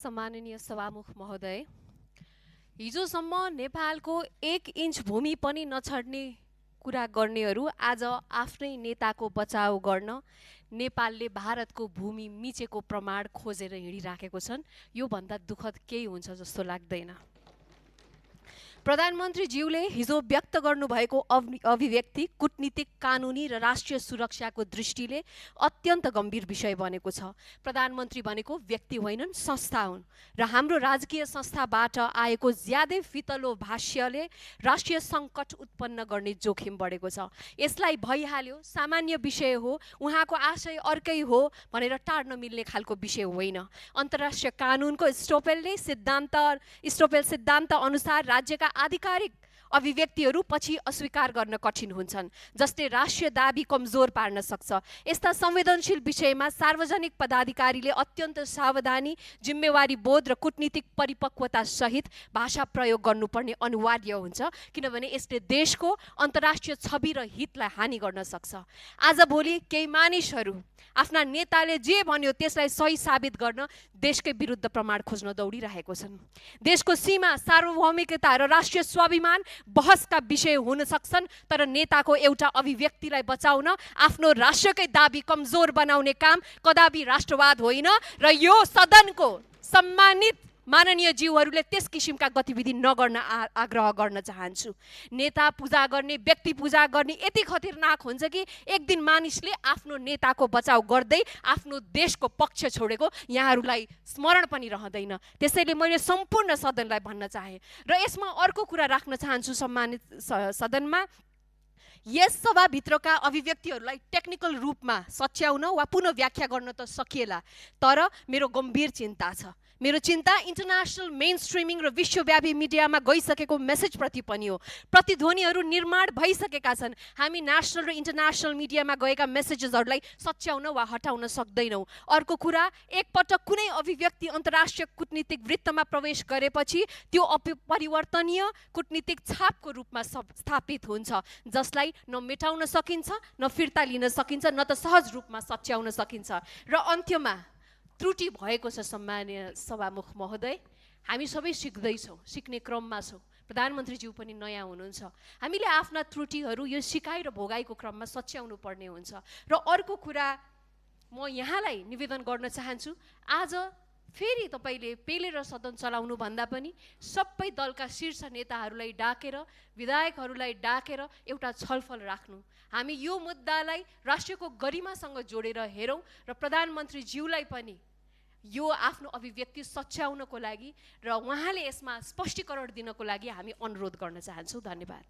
सम्माननीय सभामुख महोदय, हिजोसम्म नेपालको 1 इन्च भूमि पनि नछड्ने कुरा गर्नेहरू आज आफ्नै नेताको बचाउ गर्न नेपालले भारतको भूमि मिचेको प्रमाण खोजेर हिँडिराखेको छन्। यो भन्दा दुःखद केही हुन्छ जस्तो लाग्दैन। प्रधानमन्त्रीज्यूले हिजो व्यक्त गर्नुभएको अभिव्यक्ति कूटनीतिक, कानुनी र राष्ट्रिय सुरक्षाको दृष्टिले अत्यन्त गम्भीर विषय बनेको छ। प्रधानमन्त्री भनेको व्यक्ति होइनन्, संस्था हुन् र हाम्रो राजकीय संस्थाबाट आएको ज्यादै फितलो भाष्यले राष्ट्रिय सङ्कट उत्पन्न गर्ने जोखिम बढेको छ। यसलाई भइहाल्यो, सामान्य विषय हो, उहाँको आशय अर्कै हो भनेर टार्न मिल्ने खालको विषय होइन। अन्तर्राष्ट्रिय कानुनको स्टोपेल सिद्धान्त अनुसार राज्यका आधिकारिक अभिव्यक्तिहरू पछि अस्वीकार गर्न कठिन हुन्छन्, जसले राष्ट्रिय दाबी कमजोर पार्न सक्छ। यस्ता संवेदनशील विषयमा सार्वजनिक पदाधिकारीले अत्यन्त सावधानी, जिम्मेवारी बोध र कूटनीतिक परिपक्वता सहित भाषा प्रयोग गर्नुपर्ने अनिवार्य हुन्छ, किनभने यसले देशको अन्तर्राष्ट्रिय छवि र हितलाई हानि गर्न सक्छ। आजभोलि केही मानिसहरू आफ्ना नेताले जे भन्यो त्यसलाई सही साबित गर्न देशकै विरुद्ध प्रमाण खोज्न दौडिरहेको छन्। देशको सीमा, सार्वभौमिकता र राष्ट्रिय स्वाभिमान बहसका विषय हुन सक्छन्, तर नेताको एउटा अभिव्यक्तिलाई बचाउन, आफ्नो राष्ट्रकै दाबी कमजोर बनाउने काम कदापि राष्ट्रवाद होइन र यो सदनको सम्मानित माननीय ज्यूहरूले त्यस किसिमका गतिविधि नगर्न आग्रह गर्न चाहन्छु। नेता पूजा गर्ने, व्यक्ति पूजा गर्ने यति खतरनाक हुन्छ कि एक दिन मानिसले आफ्नो नेताको बचाउ गर्दै आफ्नो देशको पक्ष छोडेको यहाँहरूलाई स्मरण पनि रहँदैन। त्यसैले मैले सम्पूर्ण सदनलाई भन्न चाहे र यसमा अर्को कुरा राख्न चाहन्छु। सम्मानित सदनमा यस सभाभित्रका अभिव्यक्तिहरूलाई टेक्निकल रूपमा सच्याउन वा पुनः व्याख्या गर्न त सकिएला, तर मेरो गम्भीर चिन्ता छ। मेरो चिन्ता इन्टरनेसनल मेन स्ट्रिमिङ र विश्वव्यापी मिडियामा गइसकेको मेसेजप्रति पनि हो। प्रतिध्वनिहरू निर्माण भइसकेका छन्। हामी नेसनल र इन्टरनेसनल मिडियामा गएका मेसेजेसहरूलाई सच्याउन वा हटाउन सक्दैनौँ। अर्को कुरा, एकपटक कुनै अभिव्यक्ति अन्तर्राष्ट्रिय कूटनीतिक वृत्तमा प्रवेश गरेपछि त्यो अपरिवर्तनीय कूटनीतिक छापको रूपमा स्थापित हुन्छ, जसलाई न मेटाउन सकिन्छ, न फिर्ता लिन सकिन्छ, न त सहज रूपमा सच्याउन सकिन्छ। र अन्त्यमा त्रुटि भएको छ। सम्माननीय सभामुख महोदय, हामी सबै सिक्दैछौँ, सिक्ने क्रममा छौँ। प्रधानमन्त्रीज्यू पनि नयाँ हुनुहुन्छ। हामीले आफ्ना त्रुटिहरू यो सिकाइ र भोगाइको क्रममा सच्याउनु पर्ने हुन्छ। र अर्को कुरा म यहाँलाई निवेदन गर्न चाहन्छु, आज फेरि तपाईँले पेलेर सदन चलाउनु भन्दा पनि सबै दलका शीर्ष नेताहरूलाई डाकेर, विधायकहरूलाई डाकेर एउटा छलफल राख्नु। हामी यो मुद्दालाई राष्ट्रको गरिमासँग जोडेर हेरौँ र प्रधानमन्त्रीज्यूलाई पनि यो आफ्नो अभिव्यक्ति सच्याउनको लागि र उहाँले यसमा स्पष्टीकरण दिनको लागि हामी अनुरोध गर्न चाहन्छौँ। धन्यवाद।